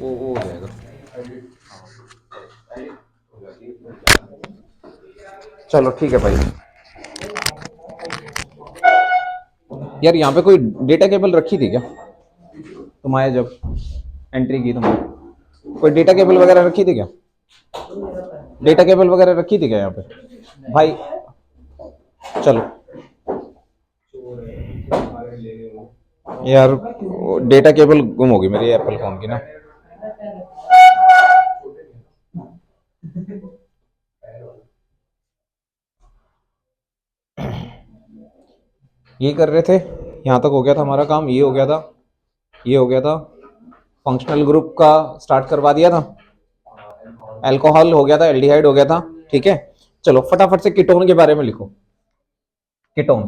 वो हो जाएगा। चलो ठीक है भाई। यार यहाँ पे कोई डेटा केबल रखी थी क्या? तुम आए जब एंट्री की तुमने, कोई डेटा केबल वगैरह रखी थी क्या? डेटा केबल वगैरह रखी थी क्या यहाँ पे भाई? चलो यार, डेटा केबल गुम होगी मेरी एप्पल फोन की ना। ये कर रहे थे, यहाँ तक हो गया था हमारा काम, ये हो गया था, ये हो गया था, फंक्शनल ग्रुप का स्टार्ट करवा दिया था, अल्कोहल हो गया था, एल्डिहाइड हो गया था। ठीक है, चलो फटाफट से कीटोन के बारे में लिखो। कीटोन,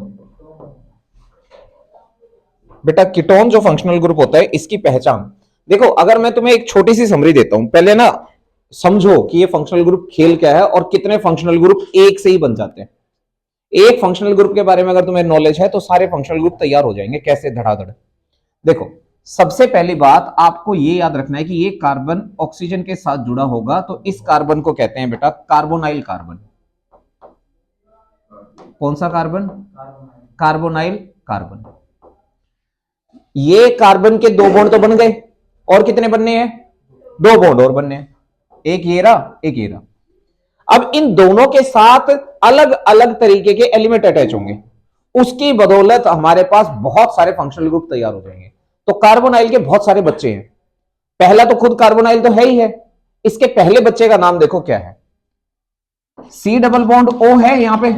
बेटा कीटोन जो फंक्शनल ग्रुप होता है इसकी पहचान देखो। अगर मैं तुम्हें एक छोटी सी समरी देता हूं, पहले ना समझो कि ये फंक्शनल ग्रुप खेल क्या है और कितने फंक्शनल ग्रुप एक से ही बन जाते हैं। एक फंक्शनल ग्रुप के बारे में अगर तुम्हें नॉलेज है तो सारे फंक्शनल ग्रुप तैयार हो जाएंगे। कैसे? धड़ाधड़। देखो, सबसे पहली बात आपको ये याद रखना है कि ये कार्बन ऑक्सीजन के साथ जुड़ा होगा, तो इस कार्बन को कहते हैं बेटा कार्बोनाइल कार्बन। कौन सा कार्बन? Carbonyl carbon. ये कार्बन के दो बॉन्ड तो बन गए, और कितने बनने हैं? दो बॉन्ड और बनने हैं, एक ये रहा, एक ये रहा। अब इन दोनों के साथ अलग अलग तरीके के एलिमेंट अटैच होंगे, उसकी बदौलत हमारे पास बहुत सारे फंक्शनल ग्रुप तैयार हो जाएंगे। तो कार्बोनाइल के बहुत सारे बच्चे हैं। पहला तो खुद कार्बोनाइल तो है ही है, इसके पहले बच्चे का नाम देखो क्या है? सी डबल बॉन्ड ओ है यहां पे,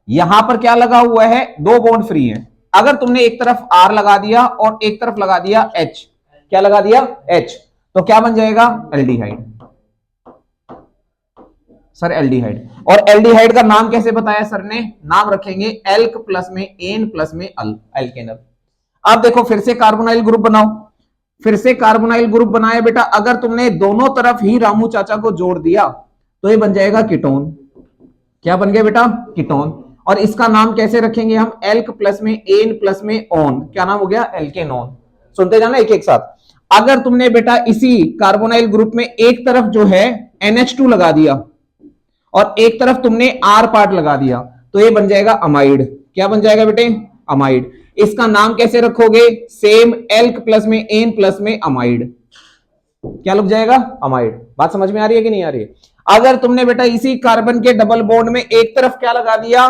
यहां पर क्या लगा हुआ है? दो बॉन्ड फ्री है। अगर तुमने एक तरफ आर लगा दिया और एक तरफ लगा दिया एच, क्या लगा दिया? एच, तो क्या बन जाएगा? एल्डिहाइड। Sir aldehyde. और एल्डिहाइड का नाम कैसे बताया सर ने? नाम रखेंगे एल्क प्लस में एन प्लस में अल, एल्केनल। अब देखो फिर से कार्बोनाइल ग्रुप बनाओ, फिर से कार्बोनाइल ग्रुप बनाया बेटा। अगर तुमने दोनों तरफ ही रामू चाचा को जोड़ दिया तो ये बन जाएगा कीटोन। क्या बन गया बेटा? कीटोन। और इसका नाम कैसे रखेंगे हम? एल्क प्लस में एन प्लस में ऑन, क्या नाम हो गया? एल्केनॉन। सुनते जाना एक एक साथ। अगर तुमने बेटा इसी कार्बोनाइल ग्रुप में एक तरफ जो है NH2 लगा दिया और एक तरफ तुमने R पार्ट लगा दिया तो ये बन जाएगा अमाइड। क्या बन जाएगा बेटे? अमाइड। इसका नाम कैसे रखोगे? सेम एल्क प्लस में एन प्लस में अमाइड। क्या लग जाएगा? अमाइड। बात समझ में आ रही है कि नहीं आ रही है? अगर तुमने बेटा इसी कार्बन के डबल बॉन्ड में एक तरफ क्या लगा दिया?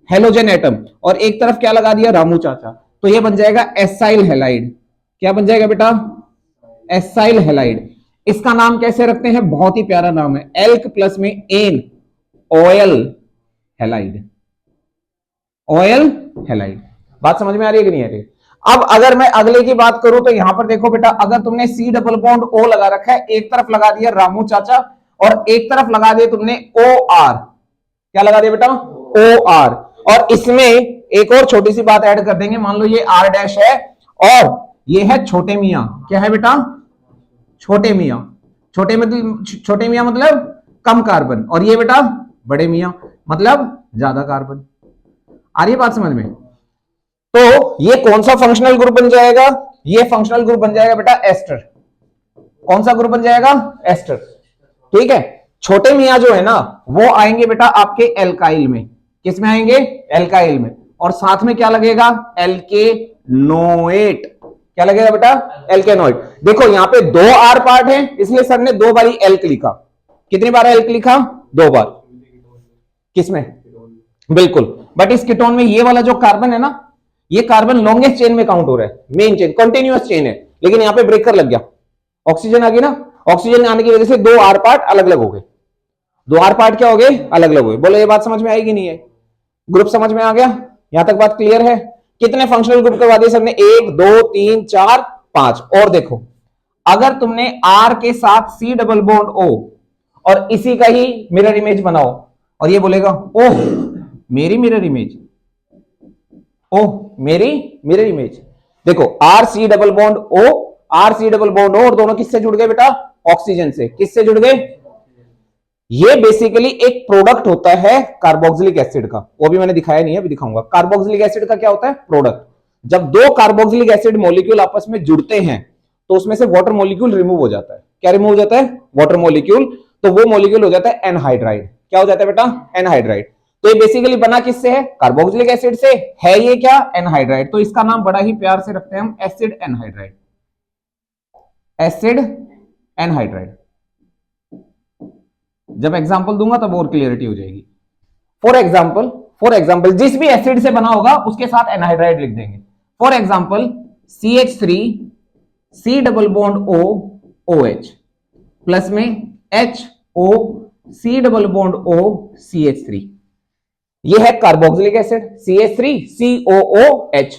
हेलोजन एटम, और एक तरफ क्या लगा दिया? रामू चाचा, तो ये बन जाएगा एसाइल हेलाइड। क्या बन जाएगा बेटा? Acyl halide. इसका नाम कैसे रखते हैं? बहुत ही प्यारा नाम है, एल्क प्लस में N, aryl halide. Aryl halide. बात समझ में आ रही है कि नहीं आ रही? अब अगर मैं अगले की बात करूं तो यहां पर देखो बेटा, अगर तुमने सी डबल बॉन्ड ओ लगा रखा है, एक तरफ लगा दिया रामू चाचा और एक तरफ लगा दिया तुमने ओ आर। क्या लगा दिया बेटा? O R. और इसमें एक और छोटी सी बात ऐड कर देंगे, मान लो ये आर डैश है और ये है छोटे मियां। क्या है बेटा? छोटे मियां। छोटे मियां मतलब कम कार्बन, और ये बेटा बड़े मियां मतलब ज्यादा कार्बन। आ रही है बात समझ में? तो ये कौन सा फंक्शनल ग्रुप बन जाएगा? ये फंक्शनल ग्रुप बन जाएगा बेटा एस्टर। कौन सा ग्रुप बन जाएगा? एस्टर। ठीक है। छोटे मियां जो है ना वो आएंगे बेटा आपके एल्काइल में। किस में आएंगे? एल्काइल में। और साथ में क्या लगेगा? एल्केनोएट। क्या लगेगा बेटा? एल्केनोएट। देखो यहां पे दो आर पार्ट है, इसलिए सर ने दो बारी एल्क लिखा। कितनी बार एल्क लिखा? दो बार। किसमें? बिल्कुल। बट इस कीटोन में ये वाला जो कार्बन है ना, ये कार्बन लॉन्गेस्ट चेन में काउंट हो रहा है, मेन चेन, कंटिन्यूअस चेन है, लेकिन यहां पे ब्रेकर लग गया, ऑक्सीजन आ गई ना, ऑक्सीजन आने की वजह से दो आर पार्ट अलग अलग हो गए। दो आर पार्ट क्या हो गए? अलग अलग हो गए। बोलो ये बात समझ में आएगी नहीं है? ग्रुप समझ में आ गया? यहां तक बात क्लियर है? कितने फंक्शनल ग्रुप करवा दिए सर ने? 1 2 3 4 5। और देखो अगर तुमने आर के साथ सी डबल बॉन्ड ओ और इसी का ही मिरर इमेज बनाओ, और ये बोलेगा ओह मेरी मिरर इमेज, ओह मेरी मिरर इमेज। देखो R C double bond O, R C double bond O, और दोनों किससे जुड़ गए बेटा? ऑक्सीजन से। किससे जुड़ गए? ये बेसिकली एक प्रोडक्ट होता है कार्बोक्सिलिक एसिड का, वो भी मैंने दिखाया नहीं है, अभी दिखाऊंगा। कार्बोक्सिलिक एसिड का क्या होता है? प्रोडक्ट। जब दो कार्बोक्सिलिक एसिड मॉलिक्यूल आपस में जुड़ते हैं तो उसमें से वाटर मॉलिक्यूल रिमूव हो जाता है। क्या रिमूव हो जाता है? Water molecule. तो वो मॉलिक्यूल हो जाता है एनहाइड्राइड। क्या हो जाता है बेटा? एनहाइड्राइड। तो ये बेसिकली बना किससे है? कार्बोक्सिलिक एसिड से है। ये क्या? एनहाइड्राइड। तो इसका नाम बड़ा ही प्यार से रखते हैं हम एसिड एनहाइड्राइड। Acid anhydride. जब एग्जांपल दूंगा तब और क्लियरिटी हो जाएगी। फॉर एग्जांपल जिस भी एसिड से बना होगा उसके साथ एनहाइड्राइड लिख देंगे। For example CH3 C double bond O OH plus में HO C double bond O CH3। ये है कार्बोक्सिलिक एसिड CH3 COOH।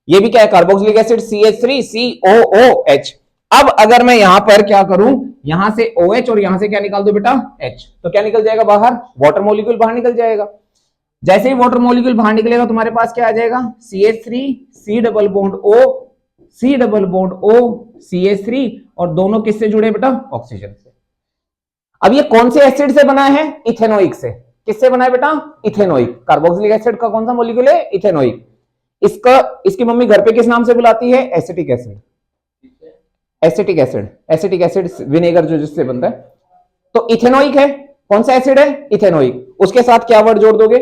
ये भी क्या है? Carboxylic acid CH3 COOH। अब अगर मैं यहां पर क्या करूं, यहां से OH और यहां से क्या निकाल दो बेटा? H, तो क्या निकल जाएगा बाहर? वाटर मॉलिक्यूल बाहर निकल जाएगा। जैसे ही वाटर मॉलिक्यूल बाहर निकलेगा तुम्हारे पास क्या आ जाएगा? CH3 C double bond O C double bond O CH3, और दोनों किससे जुड़े बेटा? ऑक्सीजन से। अब ये कौन से एसिड से बना है? इथेनोइक से। किससे बना है बेटा? इथेनोइक। कार्बोक्सिलिक एसिड का कौन सा मॉलिक्यूल है? इथेनोइक। इसका इसकी मम्मी घर पे किस नाम से बुलाती है? Acetic acid. Acetic acid, acetic acid vinegar जो जिससे बनता है। तो इथेनोइक है। कौन सा एसिड है? इथेनोइक। उसके साथ क्या वर्ड जोड़ दोगे?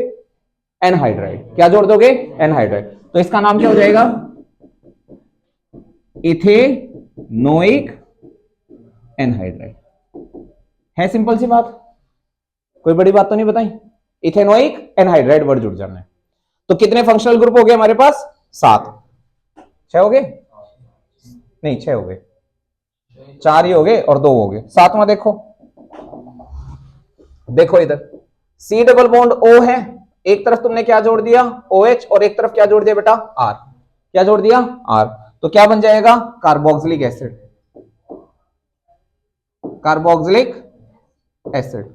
एनहाइड्राइड। क्या जोड़ दोगे? एनहाइड्राइड। तो इसका नाम क्या हो जाएगा? Ethanoic anhydride. है सिंपल सी बात, कोई बड़ी बात तो नहीं बताई। इथेनोइक एनहाइड्राइड वर्ड जुड़ जाना है। तो कितने फंक्शनल ग्रुप हो गए हमारे पास? 7। 6 हो गए? नहीं 6 हो गए, 4 ही हो गए और 2 हो गए। 7वां देखो, देखो इधर C डबल बॉन्ड O है, एक तरफ तुमने क्या जोड़ दिया? OH, और एक तरफ क्या जोड़ दिया बेटा? R। क्या जोड़ दिया? R। तो क्या बन जाएगा? Carboxylic acid. Carboxylic acid.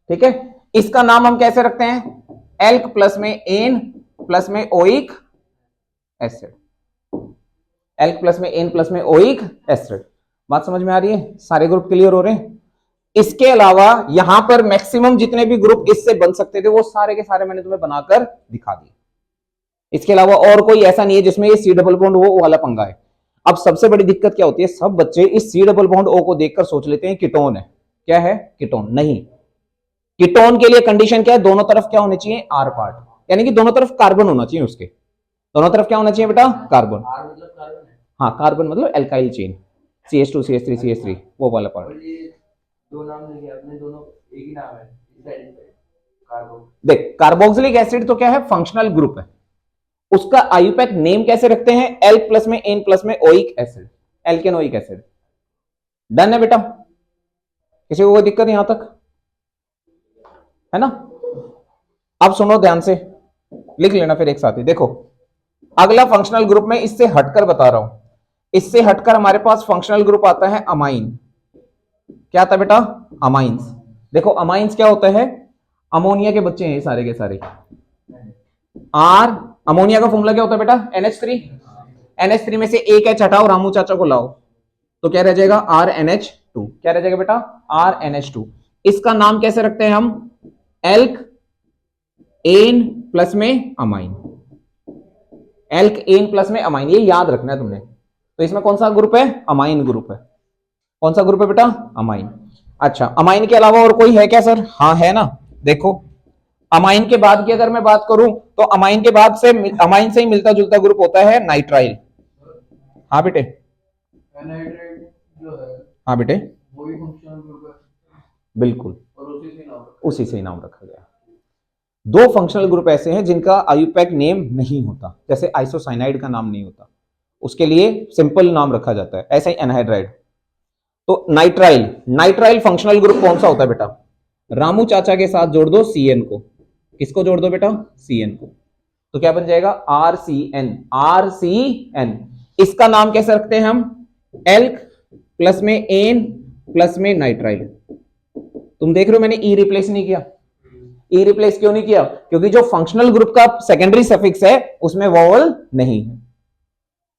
ठीक है। इसका नाम हम कैसे रखते हैं? एल्क प्लस में एन प्लस में ओइक एसिड। एल्क प्लस में एन प्लस में ओइक एसिड। बात समझ में आ रही है? सारे ग्रुप क्लियर हो रहे हैं? इसके अलावा यहां पर मैक्सिमम जितने भी ग्रुप इससे बन सकते थे वो सारे के सारे मैंने तुम्हें बनाकर दिखा दिए। इसके अलावा और कोई ऐसा नहीं है जिसमें ये C डबल बॉन्ड O वाला पंगा है। अब सबसे बड़ी दिक्कत क्या होती है? सब बच्चे इस C डबल बॉन्ड O को देखकर सोच लेते हैं कीटोन है। क्या है? कीटोन। नहीं, कीटोन के लिए कंडीशन क्या है? दोनों तरफ क्या होने चाहिए? R पार्ट, यानी कि दोनों तरफ कार्बन होना चाहिए। उसके दोनों तरफ क्या होना चाहिए बेटा? कार्बन। हाँ, कार्बन मतलब alkyl chain, CH2 CH3 CH3 वो वाला पार्ट। दो नाम लेंगे अपने, दोनों एक ही नाम है। देख, कार्बोक्सिलिक एसिड तो क्या है? फंक्शनल ग्रुप है। उसका आयुपैक नेम कैसे रखते हैं? एल प्लस में एन प्लस में ओइक एसिड, एल्केनोइक एसिड। डन है बेटा? किसी को कोई दिक्कत यहां तक है ना? अब सुनो ध्यान से, लिख लेना फिर एक साथ ही। देखो अगला फंक्शनल ग्रुप में इससे हटकर बता रहा हूं। इससे हटकर हमारे पास फंक्शनल ग्रुप आता है अमाइन। क्या आता है बेटा? अमाइंस। देखो अमाइंस क्या होता है? अमोनिया के बच्चे हैं सारे के सारे। आर, अमोनिया का फॉर्मूला क्या होता है बेटा? NH3। NH3 में से एक H हटाओ, रामू चाचा को लाओ, तो क्या रह जाएगा? RNH2। क्या रह जाएगा बेटा? RNH2। इसका नाम कैसे रखते हैं हम? एल्क एन प्लस में अमाइन। एल्क एन प्लस में अमाइन, ये याद रखना है तुमने। तो इसमें कौन सा ग्रुप है? अमाइन ग्रुप है। कौन सा ग्रुप है बेटा? अमाइन। अच्छा, अमाइन के अलावा और कोई है क्या सर? हाँ है ना। देखो अमाइन के बाद की अगर मैं बात करूं तो अमाइन के बाद से अमाइन से ही मिलता जुलता ग्रुप होता है नाइट्राइल। हाँ बेटे, जो है हाँ बेटे, वो भी फंक्शनल ग्रुप है। बिल्कुल, और उसी से ही नाम रखा गया। 2 फंक्शनल ग्रुप ऐसे हैं जिनका आयुपैक नेम नहीं होता, जैसे आइसोसाइनाइड का नाम नहीं होता, उसके लिए सिंपल नाम रखा जाता है। ऐसा ही एनहाइड्राइड। तो नाइट्राइल, नाइट्राइल फंक्शनल ग्रुप कौन सा होता है बेटा? रामू चाचा के साथ जोड़ दो CN को। किसको जोड़ दो बेटा? CN को। तो क्या बन जाएगा? RCN। RCN। इसका नाम कैसे रखते हैं हम? एल्क प्लस में एन प्लस में नाइट्राइल। तुम देख रहे हो मैंने ई रिप्लेस नहीं किया। ई रिप्लेस क्यों नहीं किया? क्योंकि जो फंक्शनल ग्रुप का सेकेंडरी सफिक्स है उसमें वॉवल नहीं है,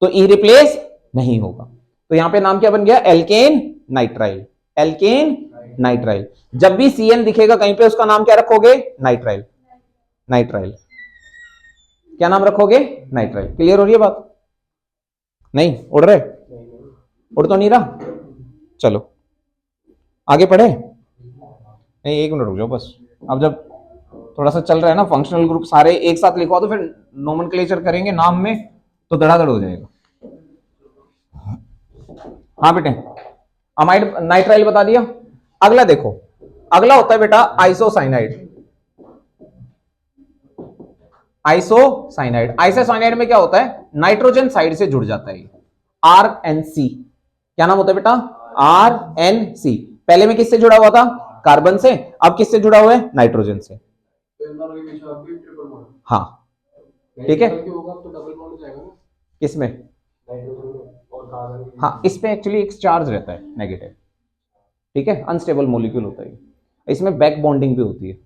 तो ई रिप्लेस नहीं होगा। तो यहां पे नाम क्या बन गया? Alkane nitrile. Alkane nitrile. जब भी CN दिखेगा कहीं पे उसका नाम क्या रखोगे? नाइट्राइल। नाइट्राइल। क्या नाम रखोगे? नाइट्राइल। क्लियर हो रही है बात? नहीं उड़ रहे? उड़ तो नहीं रहा, चलो आगे पढ़े। नहीं, एक मिनट रुक जाओ बस। अब जब थोड़ा सा चल रहा है ना फंक्शनल ग्रुप, सारे एक साथ लिखवा तो फिर नोमेनक्लेचर करेंगे नाम में तो धड़ाधड़ हो जाएगा। हाँ बेटे, अमाइड नाइट्राइल बता दिया। अगला देखो, अगला होता है बेटा आइसोसाइनाइड। आइसोसाइनाइड, आइसोसाइनाइड में क्या होता है, नाइट्रोजन साइड से जुड़ जाता है, RNC। क्या नाम होता है बेटा, RNC। पहले में किससे जुड़ा हुआ था, कार्बन से, अब किससे जुड़ा हुआ है, नाइट्रोजन से। हाँ ठीक है, किसमें, हाँ इस पे एक्चुअली एक चार्ज रहता है नेगेटिव, ठीक है, अनस्टेबल मॉलिक्यूल होता है। इसमें बैक बॉन्डिंग भी होती है।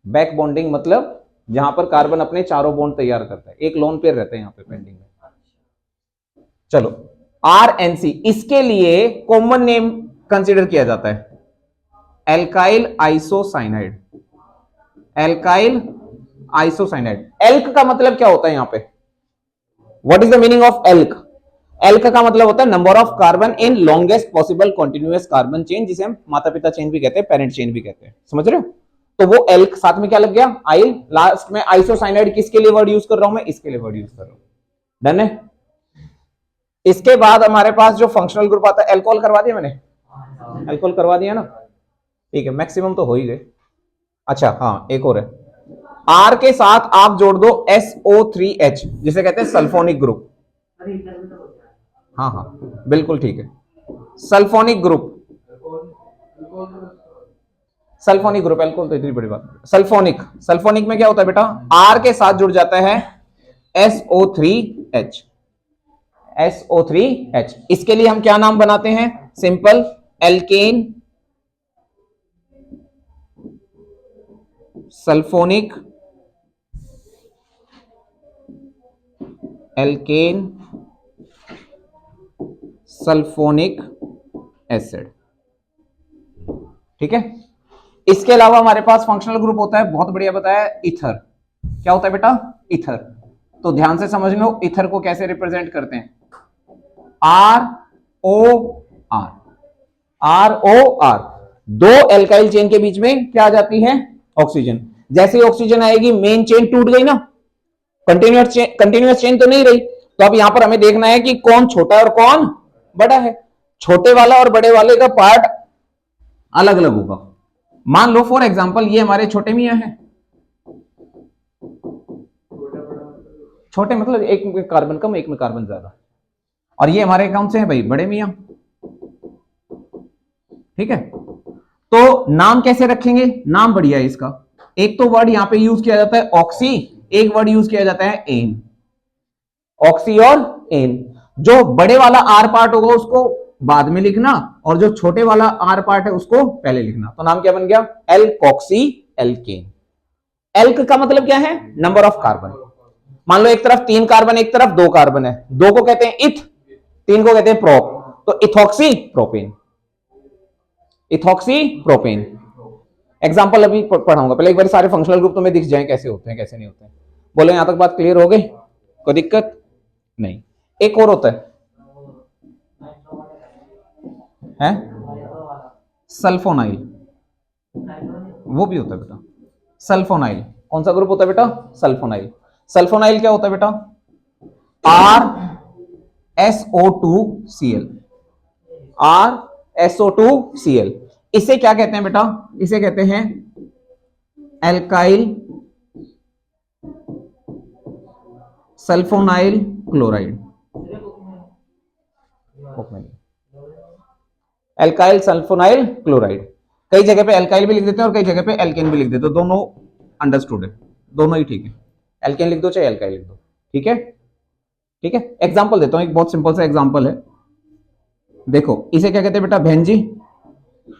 बैक बॉन्डिंग मतलब जहां पर कार्बन अपने चारों बॉन्ड तैयार करता है, एक लोन पेयर रहता है यहाँ पे पेंडिंग में। चलो RNC, इसके लिए कॉमन नेम कंसीडर किया जाता है alkyl isocyanide. Alkyl isocyanide. Elk का मतलब क्या होता है यहाँ पे, what is the meaning of elk. Elk का मतलब होता है number of carbon in longest possible continuous carbon chain, जिसे हम माता पिता चेन भी कहते हैं, पेरेंट चेन भी कहते हैं, समझ रहे हो। तो वो एल्क, साथ में क्या लग गया, आइल, लास्ट में आइसोसाइनाइड। किसके लिए वर्ड यूज कर रहा हूं मैं, इसके लिए वर्ड यूज कर रहा हूं। डन है। इसके बाद हमारे पास जो फंक्शनल ग्रुप आता है, एल्कोहल करवा दिया मैंने, एल्कोहल करवा दिया ना, ठीक है, मैक्सिमम तो हो ही गए। अच्छा हाँ, एक और है, R के साथ आप जोड़ दो SO3H, जिसे कहते हैं सल्फोनिक ग्रुप। हाँ हाँ बिल्कुल ठीक है, sulphonic group. Sulphonic group, alcohol तो इतनी बड़ी बात नहीं। सल्फोनिक, सल्फोनिक में क्या होता है बेटा, R के साथ जुड़ जाता है SO3H। SO3H, इसके लिए हम क्या नाम बनाते हैं, simple, alkane sulphonic, alkane sulphonic acid, ठीक है। इसके अलावा हमारे पास फंक्शनल ग्रुप होता है, बहुत बढ़िया बताया, ईथर। क्या होता है बेटा, ईथर। तो ध्यान से समझ लो, ईथर को कैसे रिप्रेजेंट करते हैं, ROR। ROR, दो एल्काइल चेन के बीच में क्या आ जाती है, ऑक्सीजन। जैसे ही ऑक्सीजन आएगी मेन चेन टूट गई ना, कंटिन्यूअस चेन तो नहीं रही। तो अब यहां पर हमें देखना है कि कौन छोटा है और कौन बड़ा है। छोटे वाला और बड़े वाले का पार्ट अलग अलग होगा। मान लो फॉर एग्जांपल ये हमारे छोटे मियां हैं, छोटे मतलब एक में कार्बन कम एक में कार्बन ज्यादा, और ये हमारे कौन से हैं भाई, बड़े मियां, ठीक है। तो नाम कैसे रखेंगे, नाम बढ़िया है इसका। एक तो वर्ड यहां पे यूज किया जाता है ऑक्सी, एक वर्ड यूज किया जाता है एन। ऑक्सी और एन। जो बड़े वाला आर पार्ट होगा उसको बाद में लिखना, और जो छोटे वाला आर पार्ट है उसको पहले लिखना। तो नाम क्या बन गया, एल्कोक्सी एल्केन। एल्क का मतलब क्या है, नंबर ऑफ कार्बन। मान लो एक तरफ 3 कार्बन, एक तरफ 2 कार्बन है, 2 को कहते हैं इथ, 3 को कहते हैं प्रोप, तो ethoxy propane. Ethoxy propane. Example अभी पढ़ाऊंगा, पहले एक बार सारे फंक्शनल ग्रुप तुम्हें दिख जाएं कैसे होते हैं कैसे नहीं होते हैं। बोलो यहां तक बात क्लियर हो गई, कोई दिक्कत नहीं। एक और होता है सल्फोनाइल, वो भी होता है बेटा सल्फोनाइल। कौन सा ग्रुप होता है बेटा, सल्फोनाइल। सल्फोनाइल क्या होता है बेटा, RSO2Cl। RSO2Cl, इसे क्या कहते हैं बेटा, इसे कहते हैं alkyl sulfonyl chloride. Alkyl sulfonyl chloride, कई जगह पे एल्काइल भी लिख देते हैं और कई जगह पे एल्केन भी लिख देते हैं, दोनों अंडरस्टूड है, दोनों ही ठीक है। एल्केन लिख दो चाहे एल्काइल लिख दो, ठीक है, ठीक है। एग्जांपल देता हूं, एक बहुत सिंपल सा एग्जांपल है, देखो इसे क्या कहते हैं बेटा, भेंजी।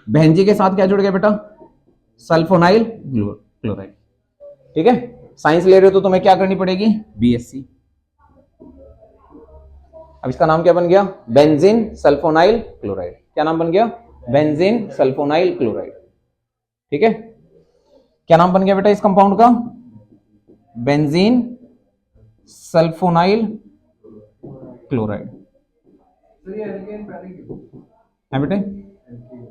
भेंजी के साथ क्या जुड़ गया बेटा, सल्फोनाइल क्लोराइड, ठीक है। साइंस ले रहे हो तो तुम्हें क्या करनी पड़ेगी, BSc। अब इसका नाम क्या बन गया, बेंजीन सल्फोनाइल क्लोराइड। क्या नाम बन गया, बेंजीन सल्फोनाइल क्लोराइड, ठीक है। क्या नाम बन गया बेटा इस कंपाउंड का, बेंजीन सल्फोनाइल क्लोराइड। तो ये एल्केन पहले क्यों? है बेटे? एल्केन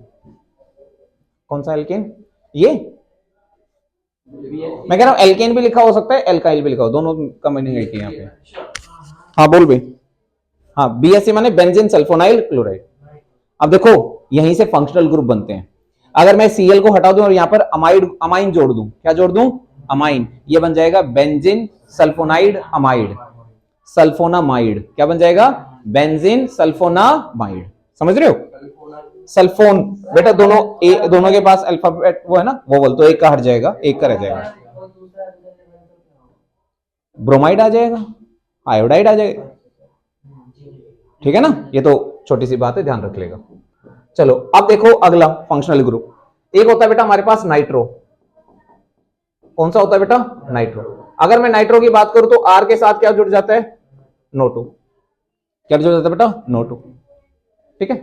कौन सा एल्केन? ये BSC मैं कह रहा हूं एल्केन भी लिखा हो सकता है, एल्काइल भी लिखा हो, दोनों का मीनिंग एक ही यहाँ पे। हाँ बोल भाई। हाँ BSC माने बेंजीन सल्फोनाइल क्लोराइड। अब देखो यहीं से फंक्शनल ग्रुप बनते हैं। अगर मैं Cl को हटा दूं और यहां पर अमाइन जोड़ दूं, क्या जोड़ दूं? अमाइन, ये बन जाएगा बेंजीन सल्फोनाइड अमाइड, सल्फोनामाइड। क्या बन जाएगा? Benzene sulphonamide. समझ रहे हो? सल्फोन बेटा दोनों के पास अल्फाबेट वो है ना, वोवल, तो एक का हट जाएगा, एक का रह जाएगा। ब्रोमाइड आ जाएगा, आयोडाइड आ जाएगा। ठीक है ना? ये तो छोटी सी बात है, ध्यान रख लेगा। चलो अब देखो अगला फंक्शनल ग्रुप। एक होता है बेटा हमारे पास नाइट्रो। कौन सा होता है बेटा? नाइट्रो। अगर मैं नाइट्रो की बात करूं तो आर के साथ क्या जुड़ जाता है? NO2। क्या जुड़ जाता है बेटा? NO2। ठीक है,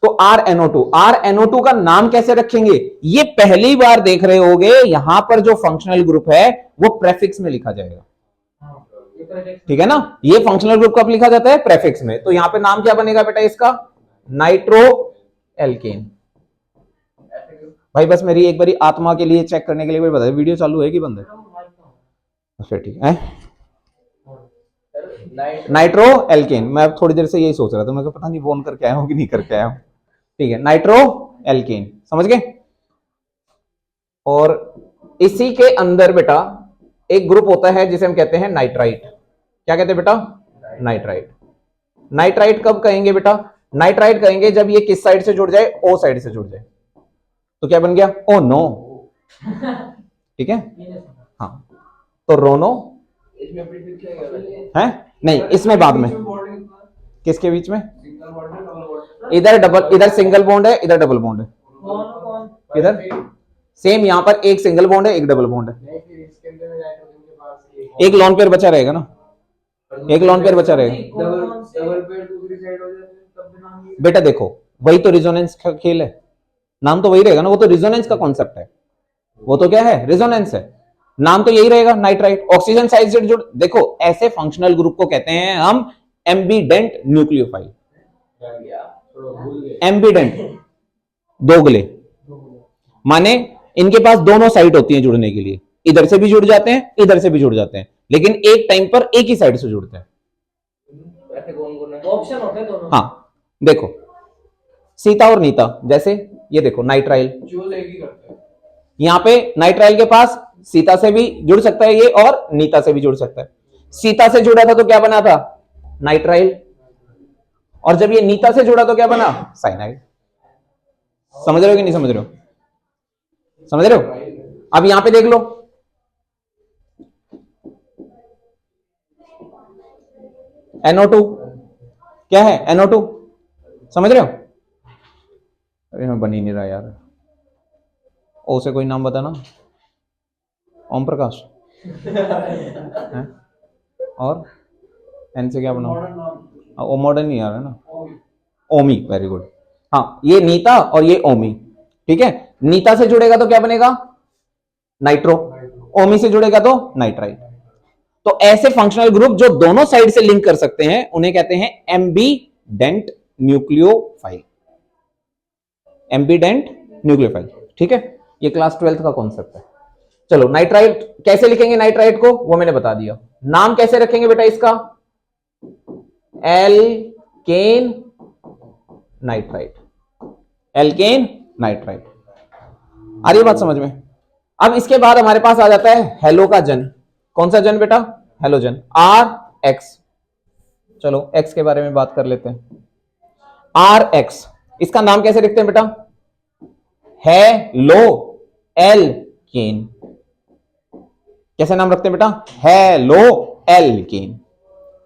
तो RNO2। RNO2 का नाम कैसे रखेंगे? ये पहली बार देख रहे होगे, यहां पर जो फंक्शनल ग्रुप है वो प्रेफिक्स में लिखा जाएगा। ठीक है ना? ये फंक्शनल ग्रुप कब लिखा जाता है? प्रेफिक्स में। तो यहां पे नाम क्या बनेगा बेटा इसका? Nitro alkene. भाई बस मेरी एक बारी आत्मा के लिए चेक करने के लिए बता दे, वीडियो चालू है कि बंद है? अच्छा ठीक है। नाइट्रो एल्केन, मैं थोड़ी देर से यही सोच रहा था, मैं पता नहीं फोन करके आया हूं कि नहीं करके आया हूं। ठीक है, नाइट्रो एल्केन, समझ गए? और इसी के अंदर बेटा एक ग्रुप होता है जिसे हम कहते हैं नाइट्राइट। क्या कहते हैं बेटा? नाइट्राइट। नाइट्राइट कब कहेंगे बेटा? नाइट्राइट कहेंगे जब ये किस साइड से जुड़ जाए? ओ साइड से जुड़ जाए। तो क्या बन गया? Oh no. ठीक है, हाँ, तो रोनो है नहीं, इसमें बाद में। किसके बीच में? इधर सिंगल बॉन्ड है, इधर डबल बॉन्ड है। इधर सेम, यहां पर एक सिंगल बॉन्ड है, एक डबल बॉन्ड है। एक लॉन पेयर बचा रहेगा ना, एक लॉन पेयर बचा रहेगा। बेटा देखो वही तो रिजोनेंस का खेल है, नाम तो वही रहेगा ना, वो तो रिजोनेंस का कॉन्सेप्ट है। वो तो क्या है? रिजोनेंस है, नाम तो यही रहेगा नाइट्राइट। ऑक्सीजन साइड से जुड़, देखो ऐसे फंक्शनल ग्रुप को कहते हैं हम एम्बीडेंट न्यूक्लियोफाइल। एम्बीडेंट, दोगले, माने इनके पास दोनों साइड होती हैं जुड़ने के लिए, इधर से भी जुड़ जाते हैं, इधर से भी जुड़ जाते हैं, लेकिन एक टाइम पर एक ही साइड से जुड़ते हैं। ऑप्शन होते हैं दोनों। हाँ देखो सीता और नीता, जैसे ये देखो नाइट्राइल, यहां पे नाइट्राइल के पास सीता से भी जुड़ सकता है ये, और नीता से भी जुड़ सकता है। सीता से जुड़ा था तो क्या बना था? नाइट्राइल। और जब ये नीता से जुड़ा तो क्या बना? साइनाइड। समझ रहे हो कि नहीं समझ रहे हो? समझ रहे हो? अब यहां पे देख लो, NO2 क्या है? NO2 समझ रहे हो? अरे मैं बन ही नहीं रहा यार। ओ से कोई नाम बताना। ओम प्रकाश है? और एन से क्या बना? ओ मॉडर्न नहीं आ रहा है ना। ओमी, वेरी गुड। हाँ ये नीता और ये ओमी। ठीक है, नीता से जुड़ेगा तो क्या बनेगा? नाइट्रो। ओमी से जुड़ेगा तो नाइट्राइट। तो ऐसे फंक्शनल ग्रुप जो दोनों साइड से लिंक कर सकते हैं उन्हें कहते हैं एम्बीडेंट न्यूक्लियोफाइल। एम्बीडेंट न्यूक्लियोफाइल। ठीक है, ये क्लास 12th का कॉन्सेप्ट है। चलो नाइट्राइट कैसे लिखेंगे? नाइट्राइट को वो मैंने बता दिया। नाम कैसे रखेंगे बेटा इसका? Alkene nitrite. Alkene nitrite. आ रही है बात समझ में? अब इसके बाद हमारे पास आ जाता है हेलो का जन। कौन सा जन बेटा? Halogen, RX। चलो X के बारे में बात कर लेते हैं। RX, इसका नाम कैसे लिखते हैं बेटा? Halo alkane. कैसे नाम रखते हैं बेटा? Halo alkane.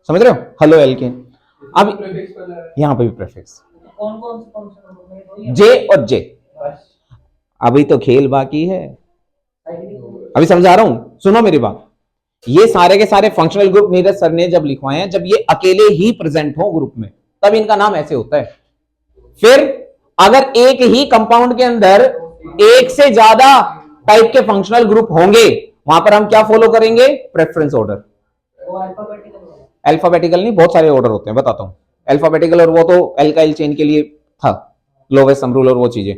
समझ रहे हो? Halo alkane. अब यहां पे भी प्रेफिक्स, कौन जे और जे। अभी तो खेल बाकी है, अभी समझा रहा हूं, सुनो मेरी बात। ये सारे के सारे फंक्शनल ग्रुप नीरज सर ने जब लिखवाए हैं, जब ये अकेले ही प्रेजेंट हो ग्रुप में, तब इनका नाम ऐसे होता है। फिर अगर एक ही कंपाउंड के अंदर एक से ज्यादा टाइप के फंक्शनल ग्रुप होंगे, वहां पर हम क्या फॉलो करेंगे? Preference order. अल्फाबेटिकल नहीं, बहुत सारे ऑर्डर होते हैं, बताता हूं। अल्फाबेटिकल, और वो तो एल्काइल चेन के लिए था, लोवेस्ट सम रूल और वो चीजें।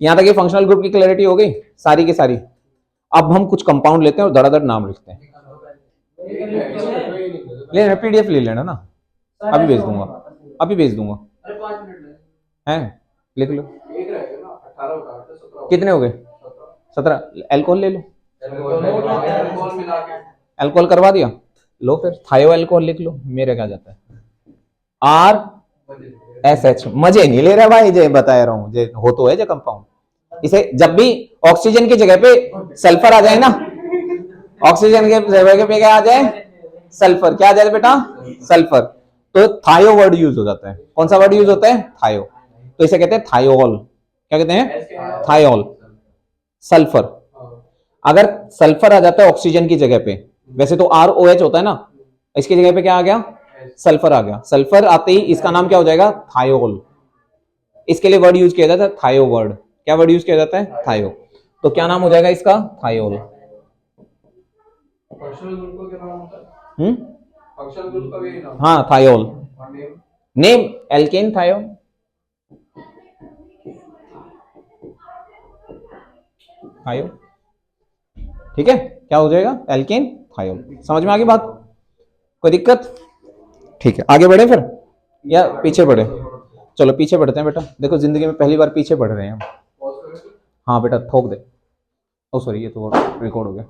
यहां तक ये फंक्शनल ग्रुप की क्लैरिटी हो गई सारी की सारी। अब हम कुछ कंपाउंड लेते हैं और धड़ाधड़ नाम लिखते हैं। ले पीडीएफ ले लेना ना, अभी भेज दूंगा, अभी भेज दूंगा। अरे 5 मिनट में हैं लिख लो। एक रहेगा ना, 18 होगा, 17 कितने हो गए? 17। अल्कोहल ले लो, अल्कोहल मिला के अल्कोहल करवा दिया, लो फिर थायो अल्कोहल लिख लो। मेरे क्या जाता है RSH, मजे नहीं ले रहा भाई, जे बता रहा हूँ, जे हो तो है जो कंपाउंड। इसे जब भी ऑक्सीजन की जगह पे सल्फर आ जाए ना, ऑक्सीजन के जगह पे क्या आ जाए? सल्फर। क्या आ जाए बेटा? सल्फर। तो थायो वर्ड यूज हो जाता है। कौन सा वर्ड यूज होता है? थायो। तो इसे कहते हैं थायोल। क्या कहते हैं? थायोल। सल्फर। अगर सल्फर आ जाता है ऑक्सीजन की जगह पे, वैसे तो ROH होता है ना, इसकी जगह पे क्या आ गया? सल्फर आ गया। सल्फर आते ही इसका नाम क्या हो जाएगा? थायोल। इसके लिए वर्ड यूज किया जाता है थायो वर्ड। क्या वर्ड यूज किया जाता है? थायो। तो क्या नाम हो जाएगा इसका? थायोल। फंक्शनल ग्रुप का क्या नाम होता है? फंक्शनल ग्रुप का भी यही नाम? हाँ, थायोल। और नेम? नेम एल्केन थायो। थायो, ठीक है, क्या हो जाएगा? Alkane thiol. समझ में आ गई बात? कोई दिक्कत? ठीक है, आगे बढ़े फिर या पीछे बढ़े? चलो पीछे बढ़ते हैं बेटा। देखो जिंदगी में पहली बार पीछे बढ़ रहे हैं हम। हाँ बेटा ठोक दे। ओ सॉरी, ये तो रिकॉर्ड हो गया।